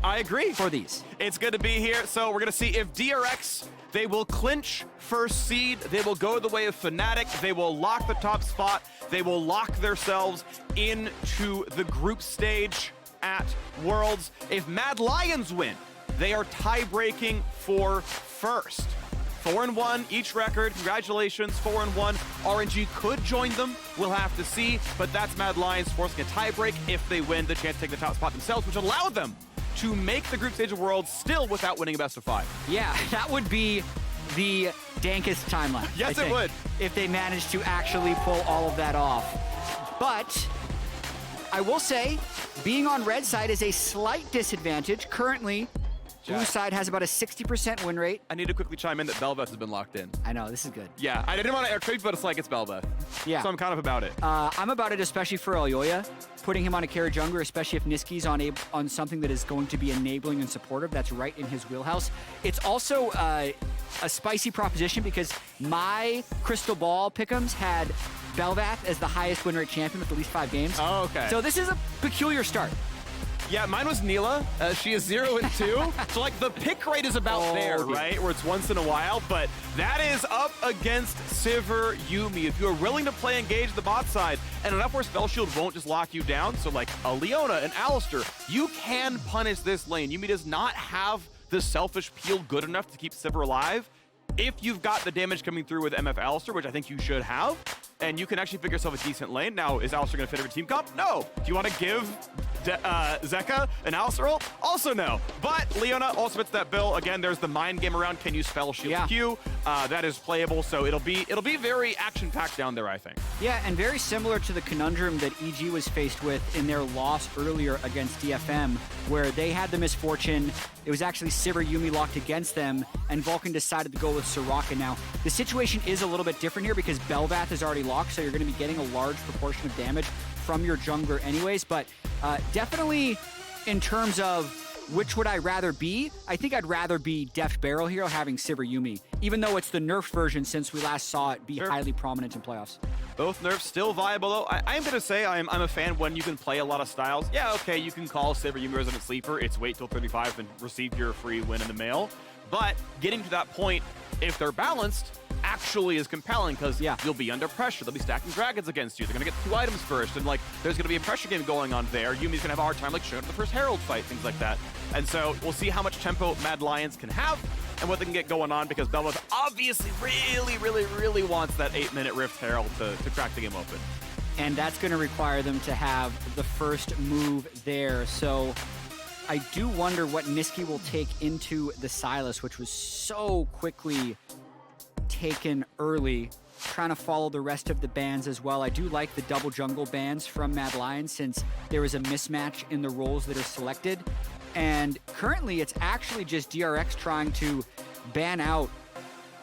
I agree. For these. It's good to be here. So we're going to see if DRX, they will clinch first seed. They will go the way of Fnatic. They will lock the top spot. They will lock themselves into the group stage at Worlds. If Mad Lions win, they are tie-breaking for first. 4-1 each record. Congratulations, 4-1. RNG could join them. We'll have to see, but that's Mad Lions forcing a tiebreak. If they win, the chance to take the top spot themselves, which allowed them to make the group stage of Worlds still without winning a best of 5. Yeah, that would be the dankest timeline. Yes, it would. If they managed to actually pull all of that off. But I will say, being on red side is a slight disadvantage. Currently, blue side has about a 60% win rate. I need to quickly chime in that BelVeth has been locked in. I know, this is good. Yeah, I didn't want to air trade, but it's like it's BelVeth. Yeah. So I'm kind of about it. I'm about it, especially for Elyoya. Putting him on a carry jungler, especially if Nisqy's on something that is going to be enabling and supportive, that's right in his wheelhouse. It's also a spicy proposition because my crystal ball pick'ems had BelVeth as the highest win rate champion with at least 5 games. Oh, okay. So this is a peculiar start. Yeah, mine was Neela. She is 0-2. So, like, the pick rate is about there, right? Where it's once in a while. But that is up against Sivir Yuumi. If you're willing to play engage the bot side, and enough where Spell Shield won't just lock you down, so like a Leona, an Alistar, you can punish this lane. Yuumi does not have the selfish peel good enough to keep Sivir alive. If you've got the damage coming through with MF Alistar, which I think you should have, and you can actually figure yourself a decent lane. Now, is Alistar going to fit every team comp? No. Do you want to give Zeka an Alistar ult? Also no. But Leona also fits that bill. Again, there's the mind game around, can you spell shield Q? That is playable, so it'll be very action-packed down there, I think. Yeah, and very similar to the conundrum that EG was faced with in their loss earlier against DFM, where they had the misfortune. It was actually Sivir Yuumi locked against them, and Vulcan decided to go with Soraka. Now, the situation is a little bit different here because BelVeth is already locked, so you're going to be getting a large proportion of damage from your jungler anyways, but definitely in terms of which would I rather be, I think I'd rather be Deft BeryL here having Sivir Yuumi, even though it's the nerfed version since we last saw it be highly prominent in playoffs. Both nerfs still viable, though. I am going to say I'm a fan when you can play a lot of styles. Yeah, okay, you can call Sivir Yuumi Resident Sleeper. It's wait till 35 and receive your free win in the mail. But getting to that point, if they're balanced, actually is compelling because you'll be under pressure. They'll be stacking dragons against you. They're going to get 2 items first, and like there's going to be a pressure game going on there. Yuumi's going to have a hard time like showing up the first Herald fight, things like that. And so we'll see how much tempo Mad Lions can have and what they can get going on because BelVeth obviously really wants that 8-minute Rift Herald to crack the game open. And that's going to require them to have the first move there. So I do wonder what Nisqy will take into the Sylas, which was so quickly taken early, trying to follow the rest of the bans as well. I do like the double jungle bans from Mad Lions since there is a mismatch in the roles that are selected. And currently it's actually just DRX trying to ban out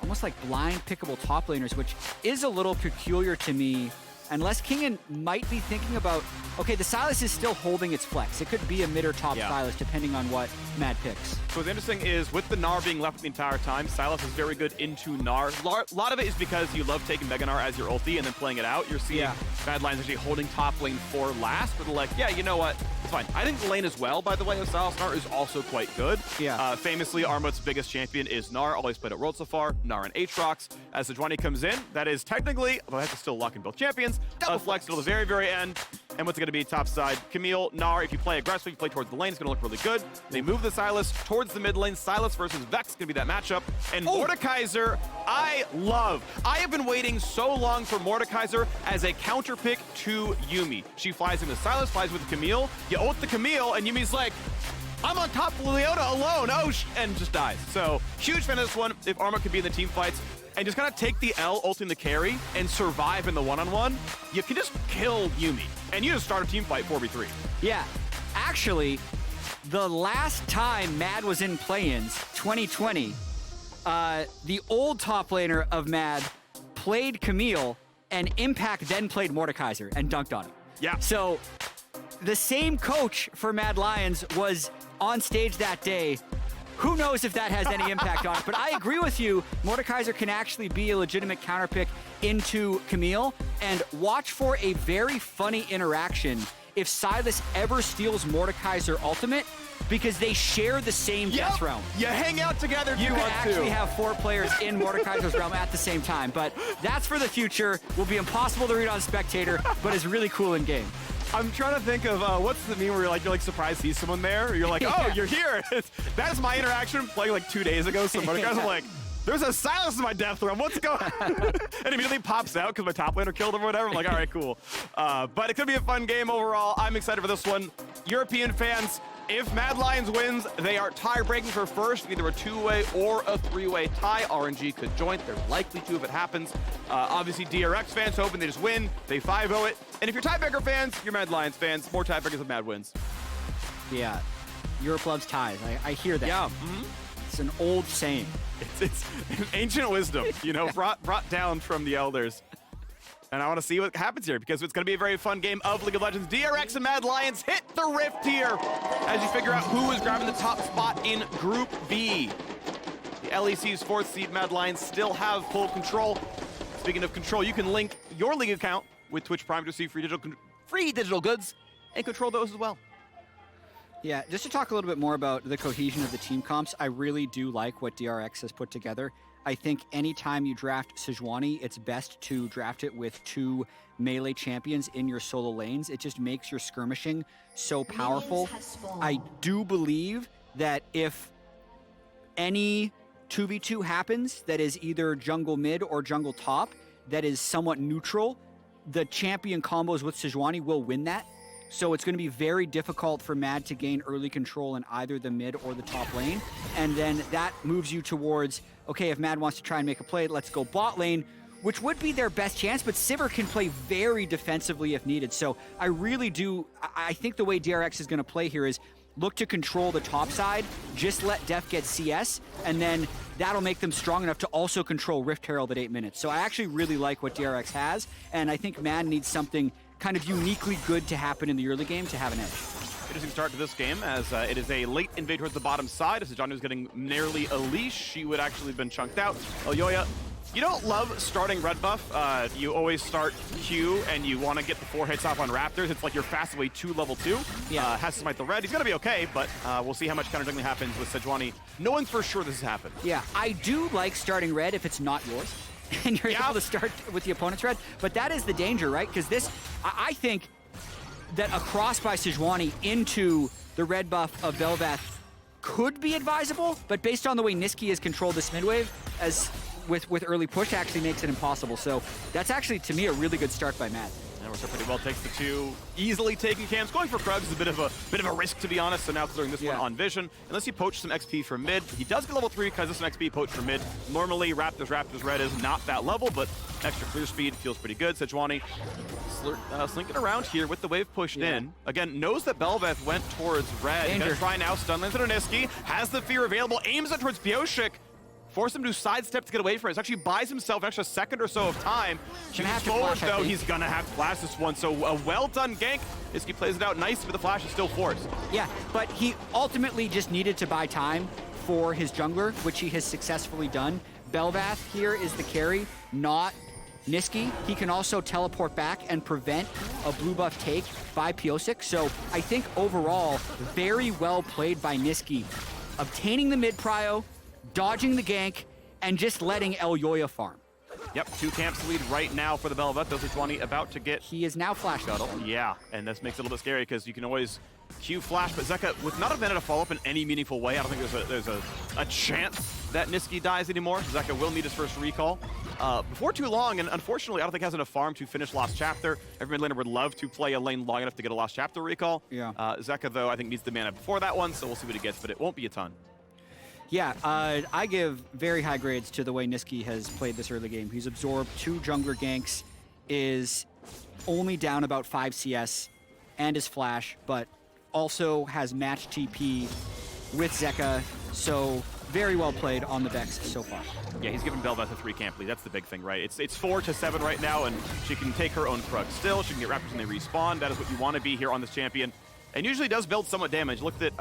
almost like blind pickable top laners, which is a little peculiar to me. Unless Kingen might be thinking about, okay, the Sylas is still holding its flex. It could be a mid or top Sylas depending on what Mad picks. So what's interesting is with the Gnar being left the entire time, Sylas is very good into Gnar. A lot of it is because you love taking Mega Gnar as your ulti and then playing it out. You're seeing Mad Lions actually holding top lane for last, but they're like, yeah, you know what? It's fine. I think the lane as well, by the way, of Sylas Gnar is also quite good. Famously, Armut's biggest champion is Gnar, always played at World so far. Gnar and Aatrox. As Sejuani comes in, that is technically, although I have to still lock in both champions, double flex till the very end. And what's it going to be top side? Camille, Gnar, if you play aggressively, you play towards the lane, it's going to look really good. They move the Sylas towards the mid lane. Sylas versus Vex is going to be that matchup. And Mordekaiser, I love. I have been waiting so long for Mordekaiser as a counter pick to Yuumi. She flies into Sylas, flies with Camille. You ult the Camille, and Yuumi's like, I'm on top of Leona alone, and just dies. So, huge fan of this one. If Armut could be in the team fights, and just kind of take the L, ulting the carry, and survive in the one-on-one, you can just kill Yuumi. And you just start a team fight 4v3. Yeah, actually, the last time Mad was in play-ins, 2020, the old top laner of Mad played Camille, and Impact then played Mordekaiser and dunked on him. Yeah. So the same coach for Mad Lions was on stage that day. Who knows if that has any impact on it, but I agree with you. Mordekaiser can actually be a legitimate counterpick into Camille, and watch for a very funny interaction. If Sylas ever steals Mordekaiser ultimate, because they share the same death realm. You hang out together You two can on actually two. have 4 players in Mordekaiser's realm at the same time, but that's for the future. Will be impossible to read on Spectator, but is really cool in game. I'm trying to think of what's the meme where you're like surprised to see someone there. Or you're like, oh, Yeah. you're here. That is my interaction playing like 2 days ago. So Mordekaiser, I'm like, there's a Sylas in my death realm. What's going on? And immediately pops out because my top laner killed him or whatever. I'm like, all right, cool. But it could be a fun game overall. I'm excited for this one. European fans, if Mad Lions wins, they are tie-breaking for first, either a 2-way or a 3-way tie. RNG could join. They're likely to if it happens. Obviously, DRX fans hoping they just win. They 5-0 it. And if you're tiebreaker fans, you're Mad Lions fans. More tiebreakers if Mad wins. Yeah, Europe loves ties. I hear that. Yeah. It's an old saying. It's ancient wisdom, you know, brought down from the elders. And I want to see what happens here because it's going to be a very fun game of League of Legends. DRX and Mad Lions hit the rift here as you figure out who is grabbing the top spot in Group B. The LEC's 4th seed Mad Lions still have full control. Speaking of control, you can link your League account with Twitch Prime to receive free digital goods and control those as well. Yeah, just to talk a little bit more about the cohesion of the team comps, I really do like what DRX has put together. I think anytime you draft Sejuani, it's best to draft it with 2 melee champions in your solo lanes. It just makes your skirmishing so powerful. I do believe that if any 2v2 happens that is either jungle mid or jungle top that is somewhat neutral, the champion combos with Sejuani will win that. So it's going to be very difficult for Mad to gain early control in either the mid or the top lane. And then that moves you towards, okay, if Mad wants to try and make a play, let's go bot lane, which would be their best chance, but Sivir can play very defensively if needed. So I really do, I think the way DRX is going to play here is look to control the top side, just let Deft get CS, and then that'll make them strong enough to also control Rift Herald at 8 minutes. So I actually really like what DRX has, and I think Mad needs something kind of uniquely good to happen in the early game to have an edge. Interesting start to this game as it is a late invade towards the bottom side. As Sejuani was getting nearly a leash, she would actually have been chunked out. Elyoya, you don't love starting red buff. You always start Q and you want to get the 4 hits off on Raptors. It's like your fast way to level 2. Yeah. Has to smite the red. He's going to be okay, but we'll see how much counter jungling happens with Sejuani, knowing for sure this has happened. Yeah, I do like starting red if it's not yours. And you're able to start with the opponent's red. But that is the danger, right? Because this, I think that a cross by Sejuani into the red buff of BelVeth could be advisable, but based on the way Nisqy has controlled this mid wave, as with early push actually makes it impossible. So that's actually, to me, a really good start by Mad. And Works pretty well, takes the 2, easily taking camps. Going for Krugs is a bit of a risk, to be honest, so now clearing this one on Vision. Unless he poached some XP from mid. He does get level 3 because there's some XP poached from mid. Normally, Raptors Red is not that level, but extra clear speed feels pretty good. Sejuani slinking around here with the wave pushed in. Again, knows that BelVeth went towards red. He's gonna try now, stun lands into Nisqy, has the fear available, aims it towards Pyosik. Force him to sidestep to get away from it. Actually buys himself an extra second or so of time. Shoots forward, though, he's gonna have to flash this one. So a well-done gank. Nisqy plays it out nicely, but the flash is still forced. Yeah, but he ultimately just needed to buy time for his jungler, which he has successfully done. BelVeth here is the carry, not Nisqy. He can also teleport back and prevent a blue buff take by Pyosik. So I think overall, very well played by Nisqy. Obtaining the mid prio, dodging the gank, and just letting Elyoya farm. Yep, 2 camps lead right now for the BelVeth. Those are 20 about to get... He is now flash shuttle. Yeah, and this makes it a little bit scary because you can always Q flash, but Zeka, with not a minute to follow up in any meaningful way, I don't think there's a chance that Nisqy dies anymore. Zeka will need his first recall before too long, and unfortunately, I don't think has enough farm to finish Lost Chapter. Every mid laner would love to play a lane long enough to get a Lost Chapter recall. Yeah. Zeka, though, I think needs the mana before that one, so we'll see what he gets, but it won't be a ton. Yeah, I give very high grades to the way Nisqy has played this early game. He's absorbed 2 jungler ganks, is only down about 5 CS, and is flash, but also has match TP with Zeka, so very well played on the Vex so far. Yeah, he's given BelVeth a 3 camp lead. That's the big thing, right? It's 4 to 7 right now, and she can take her own Krug still. She can get Raptors when they respawn. That is what you want to be here on this champion. And usually does build somewhat damage. Looked at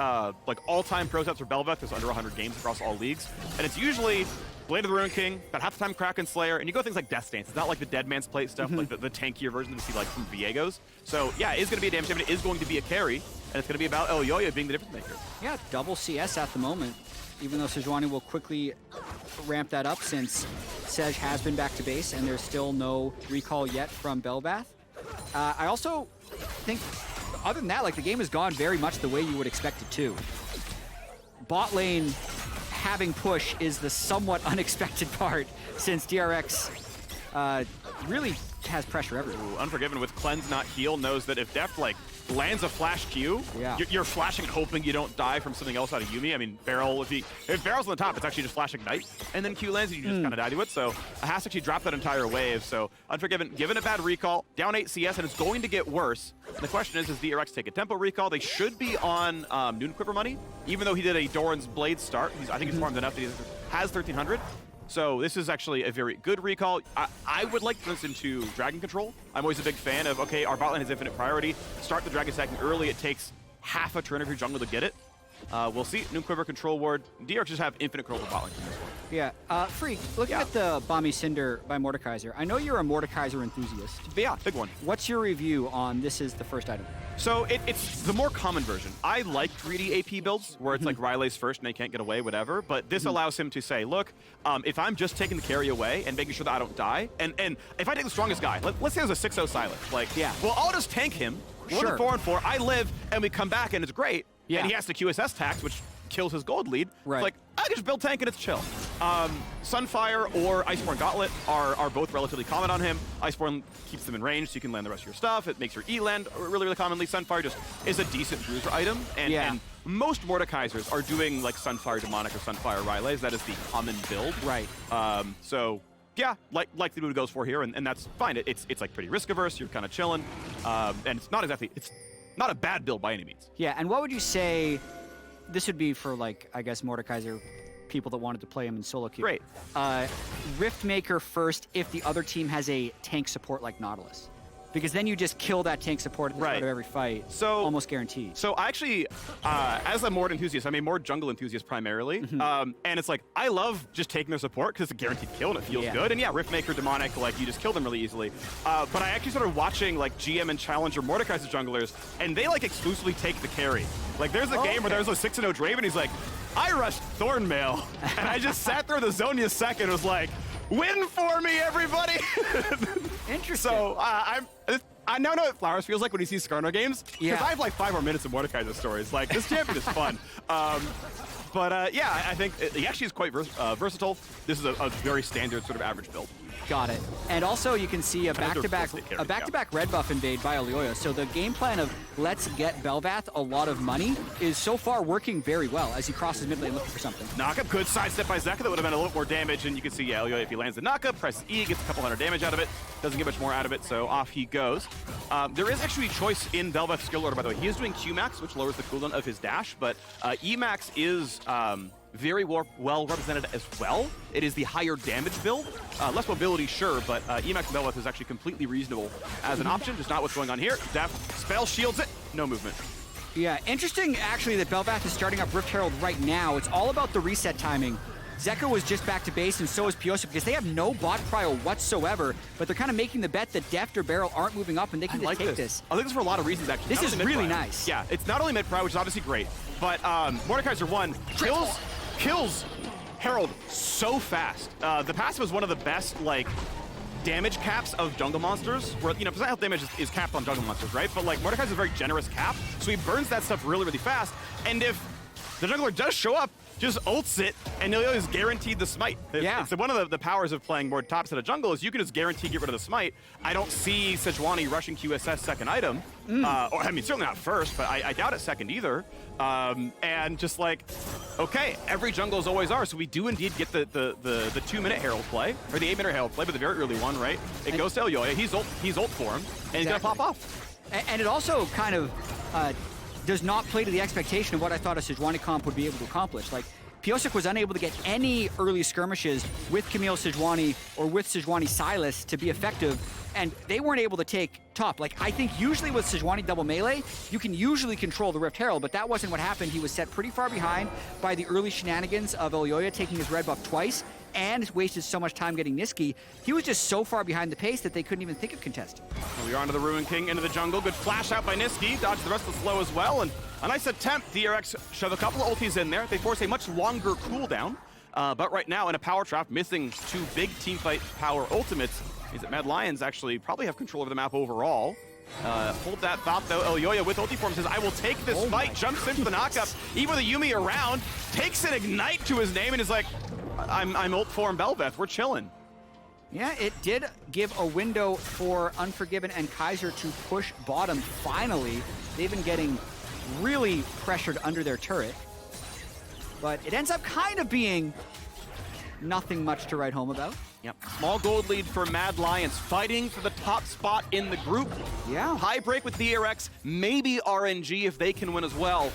like all-time pro sets for BelVeth. There's under 100 games across all leagues. And it's usually Blade of the Ruin King, about half the time Kraken Slayer, and you go things like Death Stance. It's not like the Dead Man's Plate stuff, like the tankier version that we see like from Viego's. So yeah, it is going to be a damage champion. It is going to be a carry. and it's going to be about Elyoya being the difference maker. Yeah, double CS at the moment, even though Sejuani will quickly ramp that up since Sej has been back to base and there's still no recall yet from BelVeth. I also think, other than that, like the game has gone very much the way you would expect it to. Bot lane having push is the somewhat unexpected part since DRX really has pressure everywhere. Ooh, Unforgiven with Cleanse not heal knows that if Deft like lands a flash Q, you're flashing and hoping you don't die from something else out of Yuumi. I mean, BeryL, if BeryL's on the top, it's actually just flash Ignite, and then Q lands and you just kind of die to it. So it has to actually drop that entire wave. So Unforgiven, given a bad recall, down 8 CS, and it's going to get worse. And the question is, does DRX take a tempo recall? They should be on Noon Quiver money, even though he did a Doran's Blade start. I think he's farmed enough that he has 1,300. So this is actually a very good recall. I would like to listen to Dragon Control. I'm always a big fan of, okay, our bot lane has infinite priority. Start the Dragon stacking early. It takes half a turn of your jungle to get it. We'll see. Noon Quiver Control Ward. DRX just have infinite control of bot lane. Yeah. Freak, looking at the Bomby Cinder by Mordekaiser, I know you're a Mordekaiser enthusiast. But yeah, big one. What's your review on this is the first item? So it's the more common version. I like greedy AP builds where it's like Riley's first and they can't get away, whatever. But this allows him to say, look, if I'm just taking the carry away and making sure that I don't die, and if I take the strongest guy, let's say there's a 6-0 Sylas, like, well, I'll just tank him. We're 4-4, I live, and we come back and it's great. Yeah. And he has to QSS tax, which kills his gold lead. Right. It's like, I can just build tank and it's chill. Sunfire or Iceborne Gauntlet are both relatively common on him. Iceborne keeps them in range so you can land the rest of your stuff. It makes your E land really, really commonly. Sunfire just is a decent bruiser item. And most Mordekaisers are doing like Sunfire Demonic or Sunfire Ryleys. That is the common build. Right. So yeah, like the dude goes for here, and that's fine. It's like pretty risk averse. You're kind of chilling, and it's not a bad build by any means. Yeah, and what would you say? This would be for, like, I guess, Mordekaiser people that wanted to play him in solo queue. Great. Riftmaker first if the other team has a tank support like Nautilus. Because then you just kill that tank support at the start of every fight. So almost guaranteed. So I actually, as a Mord enthusiast, I'm a Mord jungle enthusiast primarily. And it's like, I love just taking their support because it's a guaranteed kill and it feels good. And yeah, Riftmaker, Demonic, like you just kill them really easily. But I actually started watching like GM and Challenger Mordekaiser junglers, and they like exclusively take the carry. Like there's a game where there's a 6-0 Draven, he's like, I rushed Thornmail, and I just sat through the Zhonya second and was like, win for me, everybody! Interesting. So I now know what Flowers feels like when he sees Skarner games. Because I have like 5 more minutes of Mordekaiser stories. Like, this champion is fun. Yeah, I think he actually is quite versatile. This is a very standard sort of average build. Got it. And also you can see a back-to-back red buff invade by Elyoya. So the game plan of let's get BelVeth a lot of money is so far working very well as he crosses mid lane looking for something. Knockup, good sidestep by Zeka. That would have been a little more damage. And you can see, Elyoya, if he lands the knockup, presses E, gets a couple hundred damage out of it. Doesn't get much more out of it, so off he goes. There is actually choice in BelVeth's skill order, by the way. He is doing Q-Max, which lowers the cooldown of his dash, but E-Max is very well represented as well. It is the higher damage build. Less mobility, sure, but E-Max and BelVeth is actually completely reasonable as an option. Just not what's going on here. Deft spell shields it, no movement. Yeah, interesting actually that BelVeth is starting up Rift Herald right now. It's all about the reset timing. Zeka was just back to base, and so is Pyosik, because they have no bot prio whatsoever, but they're kind of making the bet that Deft or BeryL aren't moving up, and they can just take this. I think this for a lot of reasons, actually. This is really nice. Yeah, it's not only mid-prio, which is obviously great, but Mordekaiser 1 kills Herald so fast. The passive is one of the best, like, damage caps of jungle monsters, where, you know, percent health damage is capped on jungle monsters, right? But, like, Mordekaiser is a very generous cap, so he burns that stuff really, really fast, and if the jungler does show up, just ults it, and Elyoya is guaranteed the smite. It's one of the powers of playing more top set of jungle is you can just guarantee get rid of the smite. I don't see Sejuani rushing QSS second item, or I mean certainly not first, but I doubt it second either. And just like, okay, every jungle is always ours, so we do indeed get the 2-minute Herald play, or the 8-minute Herald play, but the very early one, right? It goes to Elyoya, he's ult for him, and he's gonna pop off. And it also kind of does not play to the expectation of what I thought a Sejuani comp would be able to accomplish. Like, Pyosik was unable to get any early skirmishes with Camille Sejuani or with Sejuani Sylas to be effective, and they weren't able to take top. Like, I think usually with Sejuani double melee, you can usually control the Rift Herald, but that wasn't what happened. He was set pretty far behind by the early shenanigans of Elyoya taking his red buff twice, and wasted so much time getting Nisqy. He was just so far behind the pace that they couldn't even think of contesting. We are onto the Ruin King, into the jungle. Good flash out by Nisqy, dodged the rest of the slow as well, and a nice attempt. DRX shove a couple of ultis in there. They force a much longer cooldown, but right now in a power trap, missing 2 big teamfight power ultimates, means that Mad Lions actually probably have control over the map overall. Hold that thought though. Elyoya with ulti form says, I will take this fight, jumps in for the knockup, even with a Yuumi around, takes an ignite to his name and is like, I'm ult form BelVeth, we're chilling. Yeah, it did give a window for Unforgiven and Kaiser to push bottom finally. They've been getting really pressured under their turret, but it ends up kind of being nothing much to write home about. Yep. Small gold lead for Mad Lions, fighting for the top spot in the group. Yeah. High break with DRX, maybe RNG if they can win as well.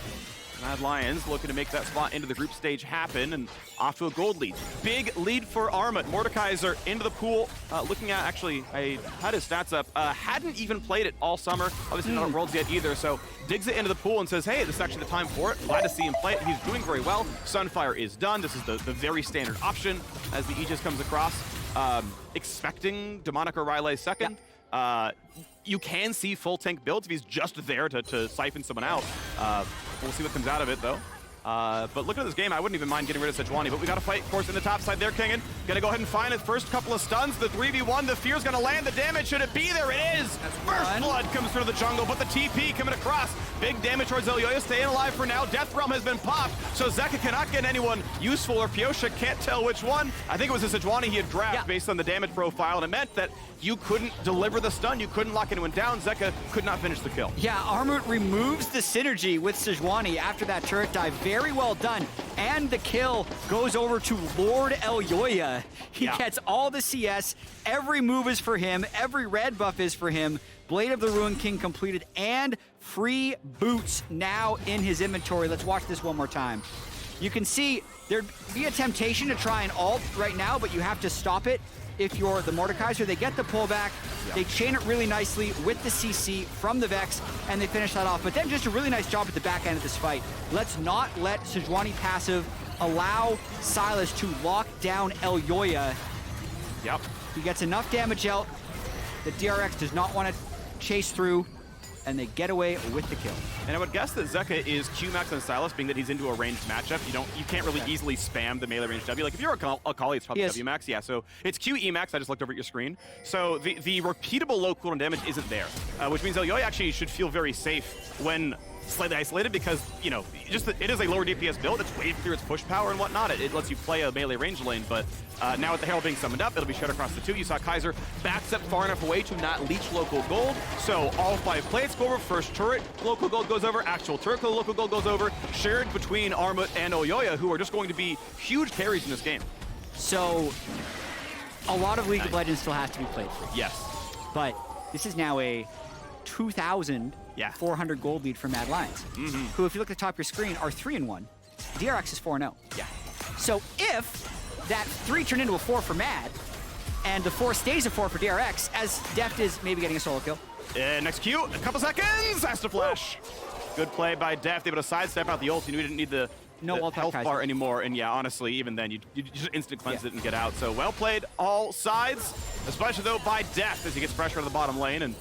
Mad Lions looking to make that spot into the group stage happen, and off to a gold lead. Big lead for Armut. Mordekaiser into the pool. Looking at, actually, I had his stats up. Hadn't even played it all summer. Obviously not at Worlds yet either, so digs it into the pool and says, hey, this is actually the time for it. Glad to see him play it. He's doing very well. Sunfire is done. This is the very standard option as the Aegis comes across. Expecting Demonic or Riley second. Yep. You can see full tank builds if he's just there to siphon someone out. We'll see what comes out of it, though. But looking at this game, I wouldn't even mind getting rid of Sejuani, but we got to fight, of course, in the top side there, Kingen. Gonna go ahead and find his first couple of stuns. The 3v1, the fear's gonna land the damage. Should it be? There it is! First blood comes through the jungle, but the TP coming across. Big damage towards Elyoya, staying alive for now. Death Realm has been popped, so Zeka cannot get anyone useful, or Pyosik can't tell which one. I think it was a Sejuani he had grabbed based on the damage profile, and it meant that you couldn't deliver the stun, you couldn't lock anyone down. Zeka could not finish the kill. Yeah, Armut removes the synergy with Sejuani after that turret dive. Very well done. And the kill goes over to Lord Elyoya. He gets all the CS. Every move is for him. Every red buff is for him. Blade of the Ruin King completed, and free boots now in his inventory. Let's watch this one more time. You can see there'd be a temptation to try an ult right now, but you have to stop it. If you're the Mordekaiser, they get the pullback, they chain it really nicely with the CC from the Vex, and they finish that off. But then just a really nice job at the back end of this fight. Let's not let Sejuani passive allow Sylas to lock down Elyoya. Yep. He gets enough damage out that DRX does not want to chase through, and they get away with the kill. And I would guess that Zeka is Q-max on Sylas, being that he's into a ranged matchup. You can't really easily spam the melee range W. Like if you're a Kali, it's probably W-max. Yeah, so it's Q-E-max. I just looked over at your screen. So the repeatable low cooldown damage isn't there, which means Elyoya actually should feel very safe when slightly isolated, because, you know, it is a lower DPS build. It's way through its push power and whatnot. It lets you play a melee range lane, but now with the Herald being summoned up, it'll be shared across the two. You saw Kaiser backs up far enough away to not leech local gold. So all 5 plates go over. First turret, local gold goes over. Actual turret, local gold goes over. Shared between Armut and Elyoya, who are just going to be huge carries in this game. So a lot of League of Legends still has to be played for. Yes. But this is now a 2,400 gold lead for Mad Lions, who, if you look at the top of your screen, are 3-1. DRX is 4-0. Yeah. So if that 3 turned into a 4 for Mad, and the 4 stays a 4 for DRX, as Deft is maybe getting a solo kill. Next Q, a couple seconds, has to flash. Good play by Deft, able to sidestep out the ult. You knew he didn't need the health bar anymore, and yeah, honestly, even then, you just instant cleanse it and get out. So well played all sides, especially though by Deft as he gets pressure on the bottom lane, and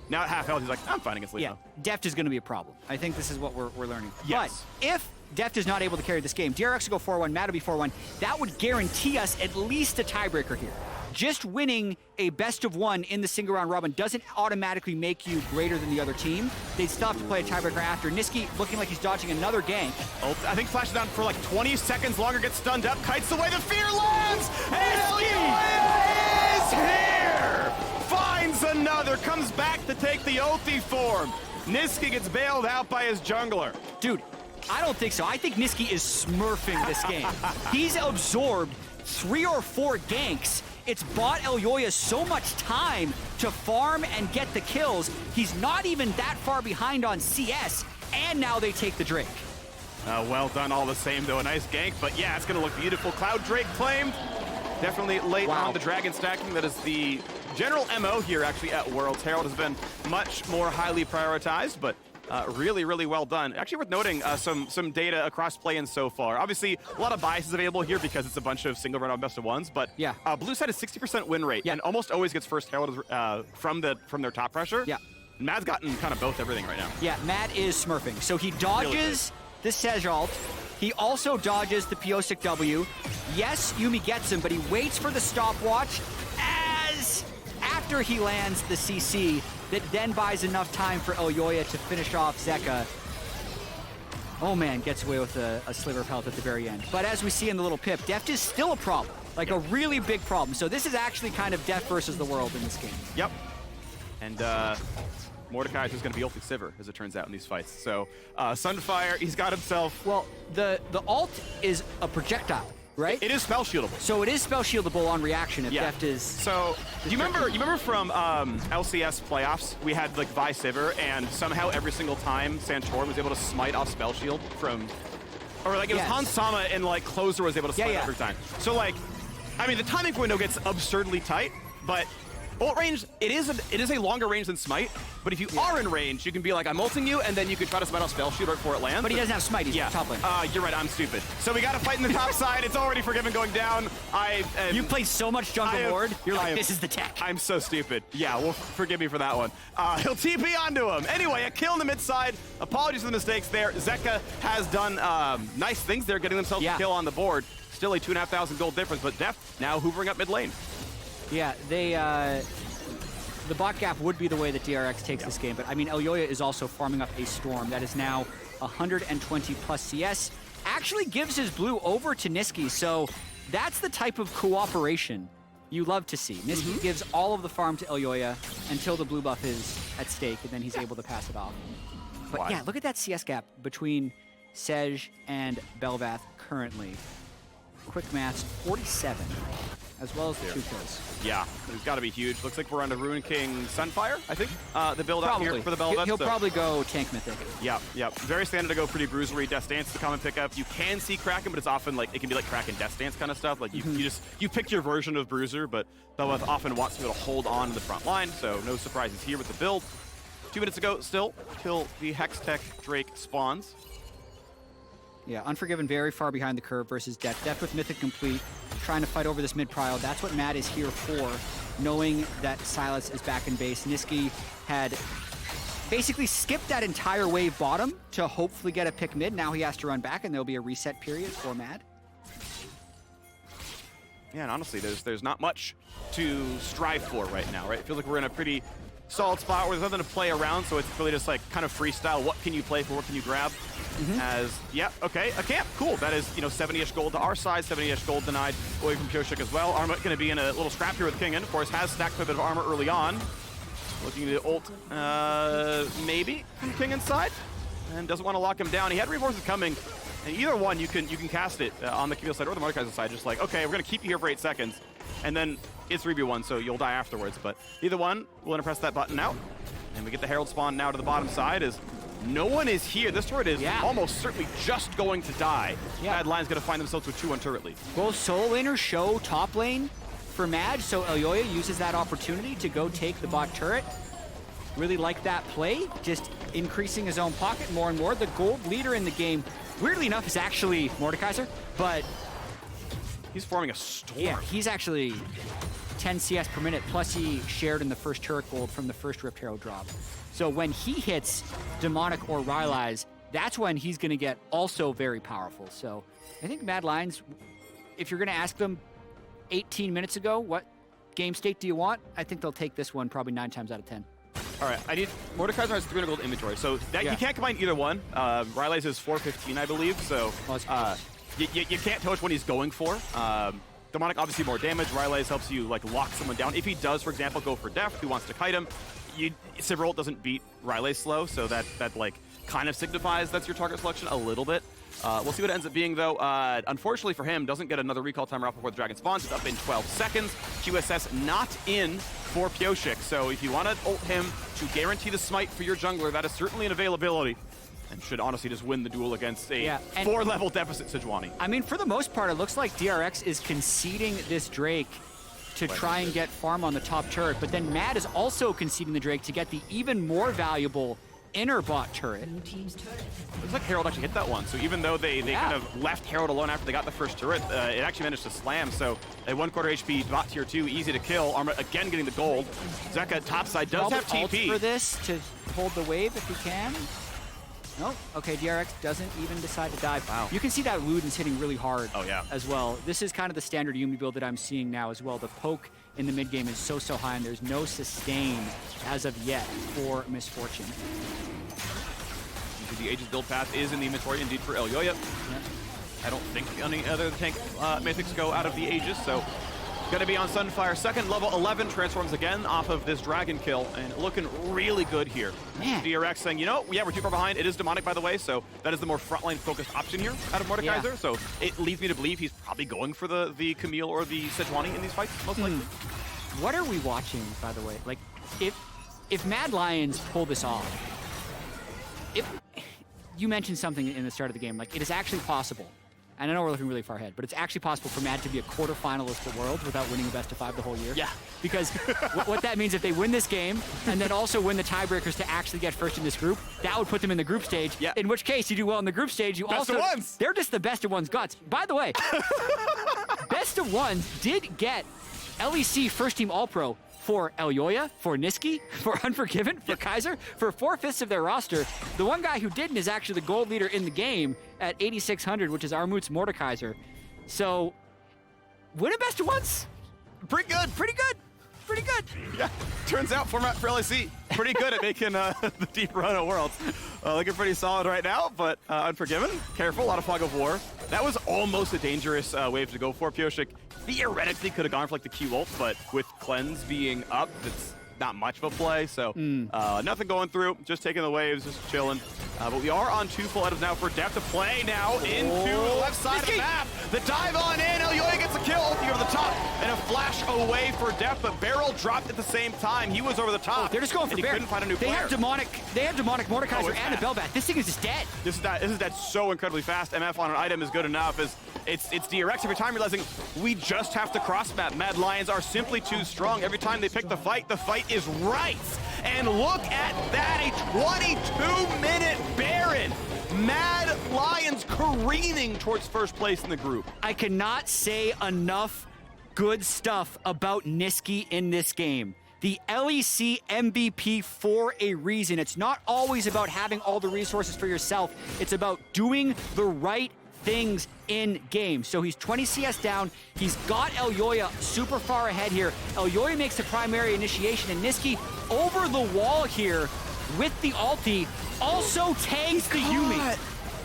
now at half health, he's like, I'm fine against Leona. Yeah, Deft is going to be a problem. I think this is what we're learning. Yes. But if Deft is not able to carry this game, DRX will go 4-1, Mad will be 4-1. That would guarantee us at least a tiebreaker here. Just winning a best of 1 in the single round robin doesn't automatically make you greater than the other team. They still have to play a tiebreaker after. Nisqy looking like he's dodging another gank. Oh, I think flashes down for like 20 seconds longer, gets stunned up, kites away, the fear lands! And Elyoya is here! Finds another, comes back to take the ulti form. Nisqy gets bailed out by his jungler. Dude, I don't think so. I think Nisqy is smurfing this game. He's absorbed 3 or 4 ganks. It's bought Elyoya so much time to farm and get the kills. He's not even that far behind on CS, and now they take the Drake. Well done all the same, though. A nice gank, but yeah, it's going to look beautiful. Cloud Drake claimed. Definitely late on the dragon stacking. That is the general MO here, actually, at Worlds. Herald has been much more highly prioritized, but Really, really well done. Actually worth noting some data across play-ins so far. Obviously, a lot of biases available here because it's a bunch of single run-out best of ones, but yeah. Blue side is 60% win rate and almost always gets first heralded from their top pressure. Yeah. And Mad's gotten kind of both everything right now. Yeah, Mad is smurfing. So he dodges the Sej ult. He also dodges the Pyosik W. Yes, Yuumi gets him, but he waits for the stopwatch as after he lands the CC that then buys enough time for Elyoya to finish off Zeka. Oh man, gets away with a sliver of health at the very end. But as we see in the little pip, Deft is still a problem, like a really big problem. So this is actually kind of Deft versus the world in this game. Yep. And Mordekaiser is going to be ulti Sivir, as it turns out, in these fights. So Sunfire, he's got himself... Well, the ult is a projectile, right? It is spell shieldable. So it is spell shieldable on reaction if Deft is... So, do you remember from LCS playoffs, we had like Vi Sivir, and somehow every single time Santorum was able to smite off spell shield from... Or like it was Hans Sama and like Closer was able to smite every time. So like, I mean, the timing window gets absurdly tight, but ult range, it is a longer range than smite, but if you are in range, you can be like, I'm ulting you, and then you can try to smite off spell shield right before it lands. But he doesn't have smite, he's top lane. You're right, I'm stupid. So we got to fight in the top side. It's already Forgiven going down. You play so much jungle lord, you're like, this is the tech. I'm so stupid. Yeah, well, forgive me for that one. He'll TP onto him. Anyway, a kill in the mid side. Apologies for the mistakes there. Zeka has done nice things there, getting themselves a kill on the board. Still a 2,500 gold difference, but Deft now hoovering up mid lane. Yeah, the bot gap would be the way that DRX takes this game, but I mean, Elyoya is also farming up a Storm that is now 120 plus CS. Actually gives his blue over to Nisqy, so that's the type of cooperation you love to see. Nisqy gives all of the farm to Elyoya until the blue buff is at stake, and then he's able to pass it off. But yeah, look at that CS gap between Sej and BelVeth currently. Quick maths, 47. As well as the 2 kills. Yeah, it's got to be huge. Looks like we're on a Ruin King Sunfire, I think. The build out here for the BelVeth. He'll probably go Tank Mythic. Yeah. Very standard to go pretty bruisery. Death Stance is the common pickup. You can see Kraken, but it's often like, it can be like Kraken Death Stance kind of stuff. Like you pick your version of bruiser, but BelVeth often wants to be able to hold on to the front line, so no surprises here with the build. 2 minutes ago still, till the Hextech Drake spawns. Yeah, Unforgiven very far behind the curve versus Deft. Deft with Mythic complete, trying to fight over this mid-prio. That's what Mad is here for, knowing that Sylas is back in base. Nisqy had basically skipped that entire wave bottom to hopefully get a pick mid. Now he has to run back, and there'll be a reset period for Mad. Yeah, and honestly, there's not much to strive for right now, right? It feels like we're in a pretty solid spot where there's nothing to play around, so it's really just like kind of freestyle. What can you play for? What can you grab? Okay, a camp, cool. That is, 70-ish gold to our side, 70-ish gold denied away from Pyosik as well. Armut going to be in a little scrap here with Kingen. Of course, has stacked a bit of armor early on. Looking to ult, maybe from Kingen's side, and doesn't want to lock him down. He had reinforcements coming, and either one you can cast it on the Camille side or the Mordekaiser side. Just like, okay, we're going to keep you here for 8 seconds, and then it's 3v1, so you'll die afterwards. But either one, we're going to press that button out, and we get the Herald spawn now to the bottom side as no one is here. This turret is almost certainly just going to die. Mad Line's going to find themselves with 2-1 turret lead. Both solo laners show top lane for Mad, so Elyoya uses that opportunity to go take the bot turret. Really like that play, just increasing his own pocket more and more. The gold leader in the game, weirdly enough, is actually Mordekaiser, but he's forming a storm. Yeah, he's actually 10 CS per minute, plus he shared in the first turret gold from the first Rift Herald drop. So when he hits Demonic or Rylai's, that's when he's going to get also very powerful. So I think Mad Lions, if you're going to ask them 18 minutes ago, what game state do you want? I think they'll take this one probably 9 times out of 10. All right, Mordekaiser has 300 gold inventory, so that you can't combine either one. Rylai's is 415, I believe, so you can't tell which one he's going for. Demonic, obviously more damage. Rylai's helps you like lock someone down. If he does, for example, go for Deft, who wants to kite him, Sivir ult doesn't beat Rylai's slow, so that like kind of signifies that's your target selection a little bit. We'll see what it ends up being, though. Unfortunately for him, doesn't get another recall timer off before the dragon spawns. It's up in 12 seconds. QSS not in for Pyosik, so if you want to ult him to guarantee the smite for your jungler, that is certainly an availability. And should honestly just win the duel against a 4-level deficit Sejuani. I mean, for the most part, it looks like DRX is conceding this Drake to try and get farm on the top turret, but then Mad is also conceding the Drake to get the even more valuable inner bot turret. Looks like Herald actually hit that one. So even though they kind of left Herald alone after they got the first turret, it actually managed to slam. So a 1/4 HP bot tier 2, easy to kill. Armut again getting the gold. Zeka topside does have TP. For this to hold the wave if he can. No, okay, DRX doesn't even decide to dive. Wow. You can see that Luden's hitting really hard yeah. as well. This is kind of the standard Yuumi build that I'm seeing now as well. The poke in the mid game is so high, and there's no sustain as of yet for Misfortune. The Aegis build path is in the inventory indeed for Elyoya. Yep. I don't think any other tank mythics go out of the Aegis, so gonna be on Sunfire. Second level 11 transforms again off of this dragon kill, and looking really good here. Man. DRX saying, you know, yeah, we're too far behind. It is demonic, by the way, so that is the more frontline focused option here out of Mordekaiser. Yeah. So it leads me to believe he's probably going for the Camille or the Sejuani in these fights, most likely. What are we watching, by the way? Like, if Mad Lions pull this off, you mentioned something in the start of the game, like it is actually possible. And I know we're looking really far ahead, but it's actually possible for Mad to be a quarterfinalist for Worlds without winning a best of 5 the whole year. Yeah. Because what that means, if they win this game and then also win the tiebreakers to actually get first in this group, that would put them in the group stage. Yeah. In which case, you do well in the group stage. You best also of ones. They're just the best of ones guts. By the way, best of ones did get LEC first team All Pro for Elyoya, for Nisqy, for Unforgiven, for Kaiser, for 4/5 of their roster. The one guy who didn't is actually the gold leader in the game at 8,600, which is Armut's Mordekaiser. So, winning best of ones? Pretty good. Pretty good. Pretty good. Yeah, turns out format for LEC pretty good at making the deep run of Worlds. Looking pretty solid right now, but Unforgiven, careful, a lot of fog of war. That was almost a dangerous wave to go for. Pyosik theoretically could have gone for like the Q ult, but with Cleanse being up, it's not much of a play, so nothing going through, just taking the waves, just chilling. But we are on 2 full items now for Deft to play now into the left side of the map. The dive on in, Elyoya gets a kill. You go to the top, and a flash away for Deft, but BeryL dropped at the same time. He was over the top. They're just going for BeryL. Couldn't find a new player. They have demonic Mordekaiser and a BelVeth. This thing is just dead. This is dead so incredibly fast. MF on an item is good enough. It's DRX every time realizing we just have to cross map. Mad Lions are simply too strong. Every time they pick the fight is right. And look at that, a 22-minute Baron. Mad Lions careening towards first place in the group. I cannot say enough good stuff about Nisqy in this game. The LEC MVP for a reason. It's not always about having all the resources for yourself. It's about doing the right things in game. So he's 20 CS down. He's got Elyoya super far ahead here. Elyoya makes the primary initiation, and Nisqy over the wall here with the ulti also tags the Yuumi.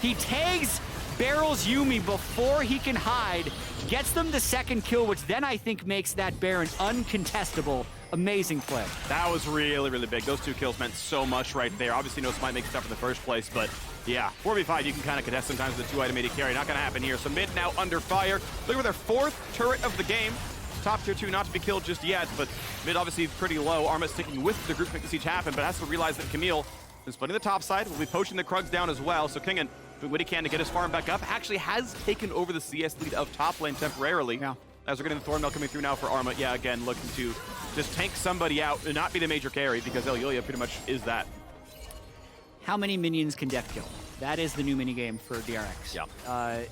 He tags BeryL's Yuumi before he can hide, gets them the second kill, which then I think makes that Baron uncontestable. Amazing play. That was really, really big. Those 2 kills meant so much right there. Obviously, no Smite makes stuff in the first place, but yeah, 4v5, you can kind of contest sometimes with a 2-item AD carry. Not going to happen here. So mid now under fire. Look at their 4th turret of the game. Top tier 2 not to be killed just yet, but mid obviously pretty low. Armut sticking with the group to make the siege happen, but has to realize that Camille is splitting the top side. Will be poaching the Krugs down as well. So Kingen, doing what he can to get his farm back up, actually has taken over the CS lead of top lane temporarily. Yeah. As we're getting the Thornmail coming through now for Armut. Yeah, again, looking to just tank somebody out and not be the major carry, because Elyoya pretty much is that. How many minions can Deft kill? That is the new minigame for DRX. Yeah.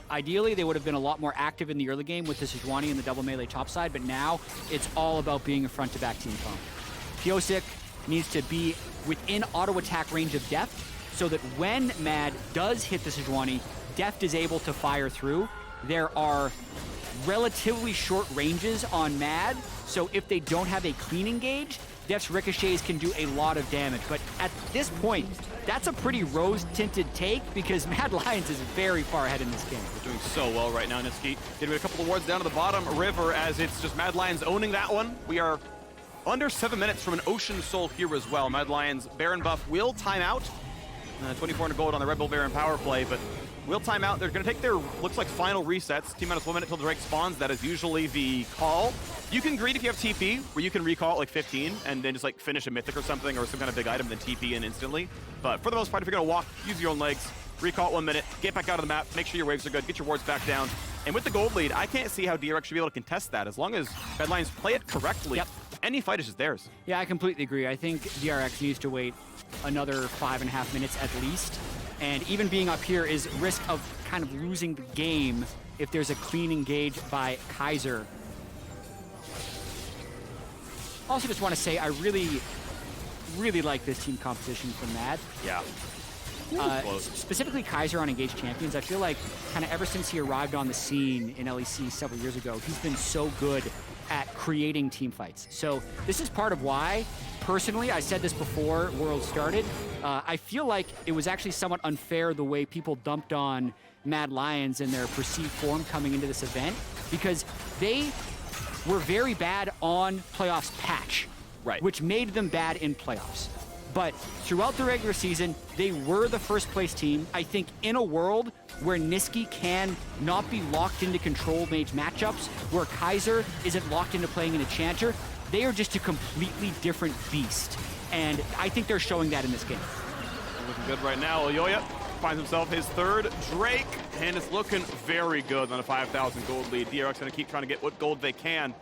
Ideally, they would have been a lot more active in the early game with the Sejuani and the double melee topside, but now it's all about being a front-to-back team comp. Pyosik needs to be within auto-attack range of Deft so that when Mad does hit the Sejuani, Deft is able to fire through. There are relatively short ranges on Mad, so if they don't have a clean engage, Deft's ricochets can do a lot of damage. But at this point, that's a pretty rose-tinted take because Mad Lions is very far ahead in this game. They're doing so well right now, Nisqy. Getting a couple of wards down to the bottom river as it's just Mad Lions owning that one. We are under 7 minutes from an Ocean Soul here as well. Mad Lions Baron buff will time out. 2400 gold on the Red Bull Baron power play, but will time out. They're going to take their, looks like, final resets. T-minus 1 minute till the Drake spawns. That is usually the call. You can greed if you have TP, where you can recall at like 15 and then just like finish a mythic or something or some kind of big item, then TP in instantly. But for the most part, if you're going to walk, use your own legs, recall at 1 minute, get back out of the map, make sure your waves are good, get your wards back down. And with the gold lead, I can't see how DRX should be able to contest that. As long as Mad Lions play it correctly, any fight is just theirs. Yeah, I completely agree. I think DRX needs to wait another 5.5 minutes at least. And even being up here is risk of kind of losing the game if there's a clean engage by Kaiser. Also just want to say I really like this team competition from MAD. Yeah. Specifically Kaiser on Engaged Champions. I feel like kind of ever since he arrived on the scene in LEC several years ago, he's been so good at creating team fights. So this is part of why, personally, I said this before World started, I feel like it was actually somewhat unfair the way people dumped on Mad Lions and their perceived form coming into this event, because they were very bad on playoffs patch, right, which made them bad in playoffs. But throughout the regular season, they were the first place team. I think in a world where Nisqy can not be locked into control mage matchups, where Kaiser isn't locked into playing in a Chanter, they are just a completely different beast. And I think they're showing that in this game. Looking good right now. Elyoya finds himself his third Drake, and it's looking very good on a 5,000 gold lead. DRX gonna keep trying to get what gold they can.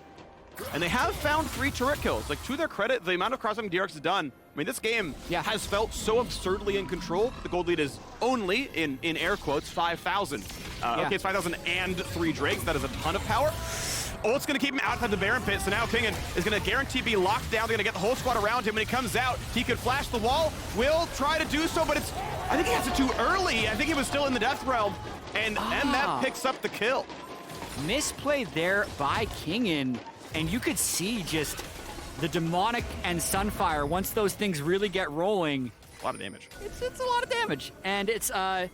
And they have found 3 turret kills. Like, to their credit, the amount of crossing DRX has done, I mean, this game has felt so absurdly in control. The gold lead is only, in air quotes, 5,000. Okay, it's 5,000 and 3 Drakes. That is a ton of power. Oh, it's going to keep him outside the Baron pit, so now Kingen is going to guarantee be locked down. They're going to get the whole squad around him. When he comes out, he could flash the wall. Will try to do so, but it's, I think he has it too early. I think he was still in the Death Realm, and that picks up the kill. Misplay there by Kingen. And you could see just the Demonic and Sunfire, once those things really get rolling. A lot of damage. It's a lot of damage. And it's a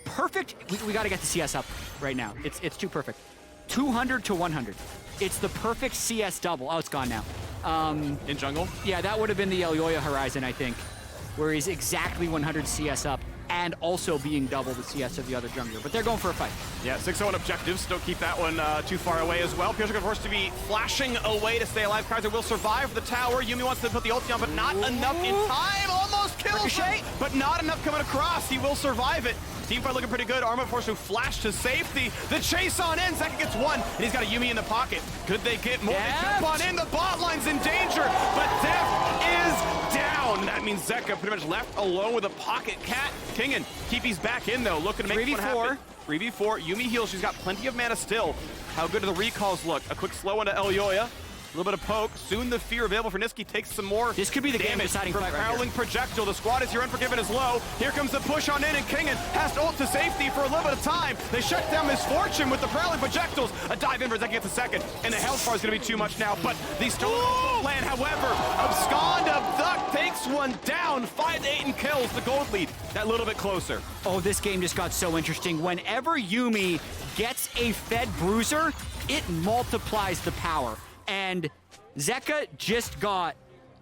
perfect, we got to get the CS up right now. It's too perfect. 200 to 100. It's the perfect CS double. Oh, it's gone now. In jungle? Yeah, that would have been the Elyoya Horizon, I think, where he's exactly 100 CS up and also being double the CS of the other jungler. But they're going for a fight. Yeah, 6-0 objectives. Don't keep that one too far away as well. Pyosik, of course, to be flashing away to stay alive. Kaiser will survive the tower. Yuumi wants to put the ulti on, but not enough in time. Almost kills him, but not enough coming across. He will survive it. Teamfight looking pretty good. Armut forced to flash to safety. The chase on in. Zeka gets one, and he's got a Yuumi in the pocket. Could they get more? They jump on in. The bot line's in danger, but Deft is down. That means Zeka pretty much left alone with a pocket cat. Kingen, Keepy's back in, though, looking to make this one happen. 3v4. Yuumi heals. She's got plenty of mana still. How good do the recalls look? A quick slow into Elyoya. A little bit of poke. Soon the fear available for Nisqy takes some more. This could be the game deciding fight right Prowling projectile. The squad is here. Unforgiven is low. Here comes the push on in, and Kingen has to ult to safety for a little bit of time. They shut down Misfortune with the prowling projectiles. A dive in for Zeka gets a second, and the health bar is going to be too much now. But the stolen plan, however, Abscond Abduct takes one down. 5-8 and kills the gold lead. That little bit closer. Oh, this game just got so interesting. Whenever Yuumi gets a fed bruiser, it multiplies the power. And Zeka just got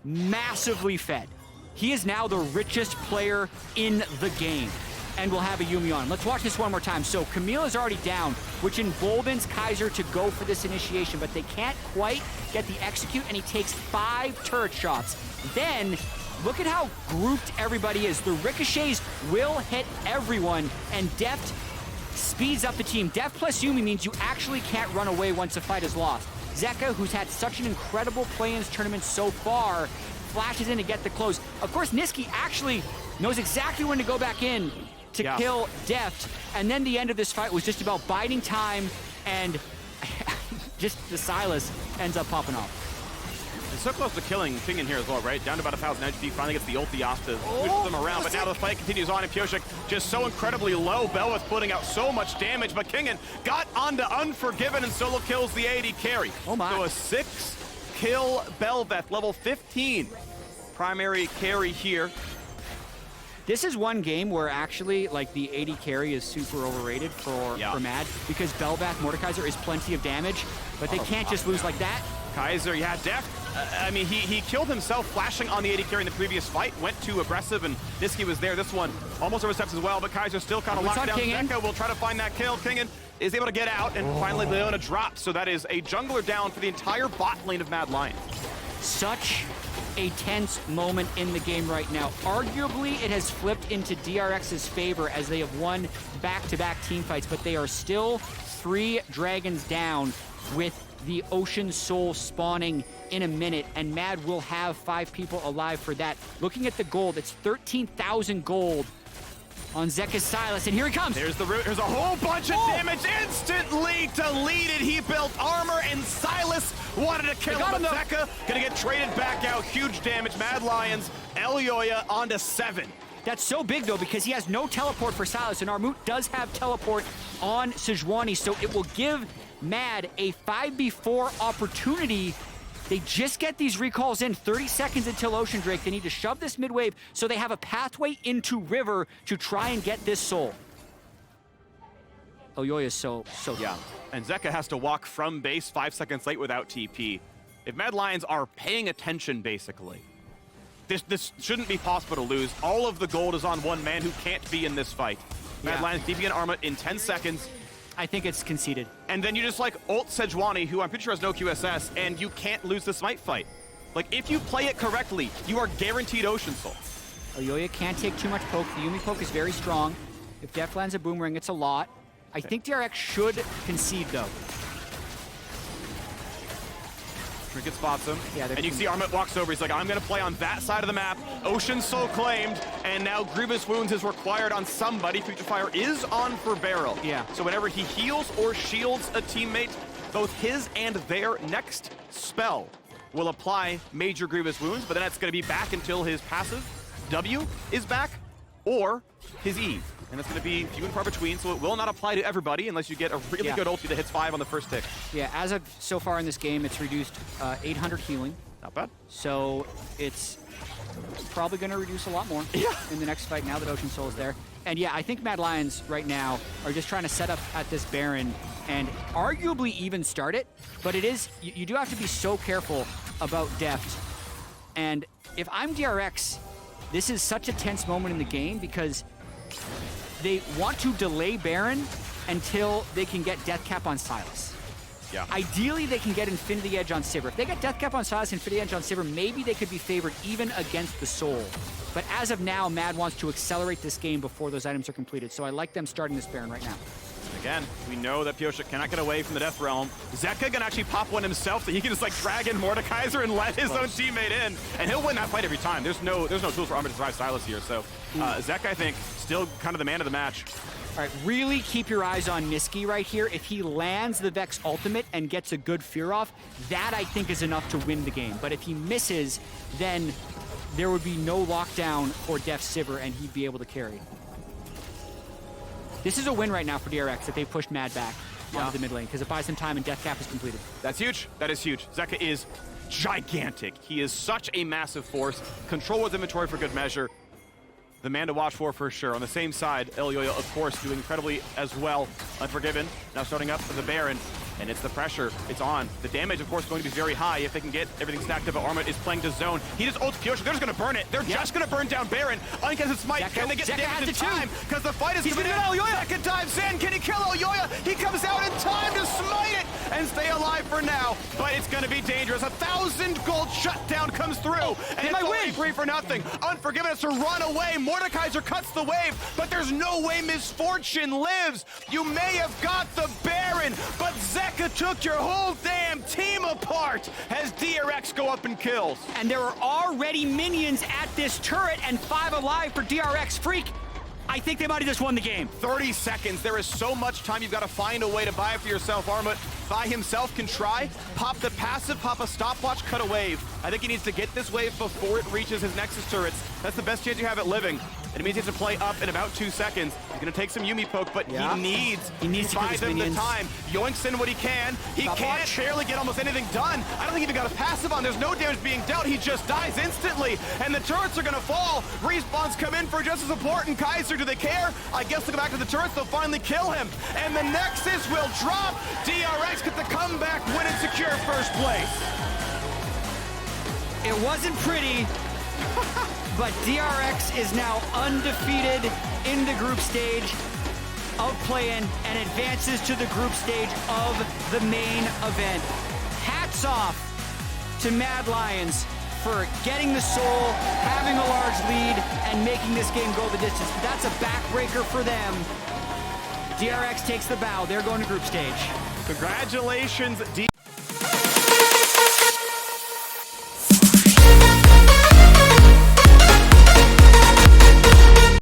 massively fed. He is now the richest player in the game and will have a Yuumi on. Let's watch this one more time. So Camille is already down, which emboldens Kaiser to go for this initiation, but they can't quite get the execute, and he takes 5 turret shots. Then, look at how grouped everybody is. The ricochets will hit everyone, and Deft speeds up the team. Deft plus Yuumi means you actually can't run away once a fight is lost. Zeka, who's had such an incredible play-ins tournament so far, flashes in to get the close. Of course, Nisqy actually knows exactly when to go back in to kill Deft, and then the end of this fight was just about biding time, and just the Sylas ends up popping off. And so close to killing Kingen here as well, right? Down to about 1,000 HP, finally gets the ulti off to push them around, but now the fight continues on, and Pyosik just so incredibly low. BelVeth putting out so much damage, but Kingen got onto Unforgiven and solo kills the AD carry. Oh my. So a 6-kill BelVeth, level 15 primary carry here. This is one game where actually, like, the AD carry is super overrated for MAD, because BelVeth, Mordekaiser is plenty of damage, but they can't just lose like that. Kaiser, Deft. I mean, he killed himself flashing on the AD carry in the previous fight, went too aggressive, and Nisqy was there. This one almost oversteps as well, but Kaiser still kind of locked down. Zeka will try to find that kill. Kingen is able to get out, and finally Leona drops. So that is a jungler down for the entire bot lane of Mad Lions. Such a tense moment in the game right now. Arguably, it has flipped into DRX's favor as they have won back-to-back team fights, but they are still 3 dragons down with the Ocean Soul spawning in a minute, and MAD will have 5 people alive for that. Looking at the gold, it's 13,000 gold on Zeka's Sylas, and here he comes. There's the root. There's a whole bunch of damage instantly deleted. He built armor, and Sylas wanted to kill him, but Zeka gonna get traded back out. Huge damage. Mad Lions, Elyoya onto 7. That's so big, though, because he has no teleport for Sylas, and Armut does have teleport on Sejuani, so it will give MAD a 5v4 opportunity. They just get these recalls in 30 seconds until Ocean Drake. They need to shove this mid wave so they have a pathway into River to try and get this soul. Elyoya is so yeah. And Zeka has to walk from base 5 seconds late without TP. If Mad Lions are paying attention, basically, this shouldn't be possible to lose. All of the gold is on one man who can't be in this fight. Mad Lions DP and Armut in 10 seconds. I think it's conceded. And then you just like ult Sejuani, who I'm pretty sure has no QSS, and you can't lose the smite fight. Like, if you play it correctly, you are guaranteed Ocean Soul. Elyoya can't take too much poke. The Yuumi poke is very strong. If Deft lands a boomerang, it's a lot. I think DRX should concede, though. Trinket spots him, yeah, and you can see Armut walks over. He's like, I'm going to play on that side of the map. Ocean Soul claimed, and now Grievous Wounds is required on somebody. Future Fire is on for BeryL. Yeah. So whenever he heals or shields a teammate, both his and their next spell will apply major Grievous Wounds, but then it's going to be back until his passive, W, is back, or his E. And it's going to be few and far between, so it will not apply to everybody unless you get a really good ulti that hits 5 on the first tick. Yeah, as of so far in this game, it's reduced 800 healing. Not bad. So it's probably going to reduce a lot more in the next fight now that Ocean Soul is there. And yeah, I think Mad Lions right now are just trying to set up at this Baron and arguably even start it, but it is, you do have to be so careful about Deft. And if I'm DRX, this is such a tense moment in the game because they want to delay Baron until they can get Death Cap on Sylas. Yeah. Ideally, they can get Infinity Edge on Sivir. If they get Death Cap on Sylas, Infinity Edge on Sivir, maybe they could be favored even against the Soul. But as of now, MAD wants to accelerate this game before those items are completed. So I like them starting this Baron right now. Again, we know that Pyosik cannot get away from the Death Realm. Zeka can actually pop one himself, so he can just like drag in Mordekaiser and let his own teammate in, and he'll win that fight every time. There's no tools for Armut to survive Sylas here, so Zeka, I think, still kind of the man of the match. All right, really keep your eyes on Nisqy right here. If he lands the Vex ultimate and gets a good fear off, that I think is enough to win the game. But if he misses, then there would be no lockdown for Deft Sivir, and he'd be able to carry. This is a win right now for DRX that they pushed MAD back onto the mid lane because it buys them time and Death Cap is completed. That's huge. That is huge. Zeka is gigantic. He is such a massive force. Control his inventory for good measure. The man to watch for sure. On the same side, Elyoya, of course, doing incredibly as well. Unforgiven, now starting up for the Baron. And it's the pressure. It's on. The damage, of course, is going to be very high if they can get everything stacked up. But Armut is playing to zone. He just ults Pyosik. They're just going to burn it. They're just going to burn down Baron. Uncontested smite. Can they get damage in time? Because the fight is coming in. Zeka dives in. Can he kill Elyoya? He comes out in time to smite it and stay alive for now. But it's going to be dangerous. 1,000 gold shutdown comes through. And it's only 3 for nothing. Unforgiven has to run away. Mordekaiser cuts the wave. But there's no way Misfortune lives. You may have got the Baron, but Zeka took your whole damn team apart as DRX go up in kills. And there are already minions at this turret and 5 alive for DRX. Freak, I think they might have just won the game. 30 seconds. There is so much time. You've got to find a way to buy it for yourself. Armut by himself can try, pop the passive, pop a stopwatch, cut a wave. I think he needs to get this wave before it reaches his Nexus turrets. That's the best chance you have at living. And it means he has to play up in about 2 seconds. He's going to take some Yuumi poke, but he needs to buy them the time. Yoinks in what he can. He can't barely get almost anything done. I don't think he even got a passive on. There's no damage being dealt. He just dies instantly. And the turrets are going to fall. Respawns come in for just as important. Kaiser, do they care? I guess they'll go back to the turrets. They'll finally kill him. And the Nexus will drop. DRX get the comeback win and secure first place. It wasn't pretty. But DRX is now undefeated in the group stage of play-in and advances to the group stage of the main event. Hats off to Mad Lions for getting the soul, having a large lead, and making this game go the distance. But that's a backbreaker for them. DRX takes the bow. They're going to group stage. Congratulations,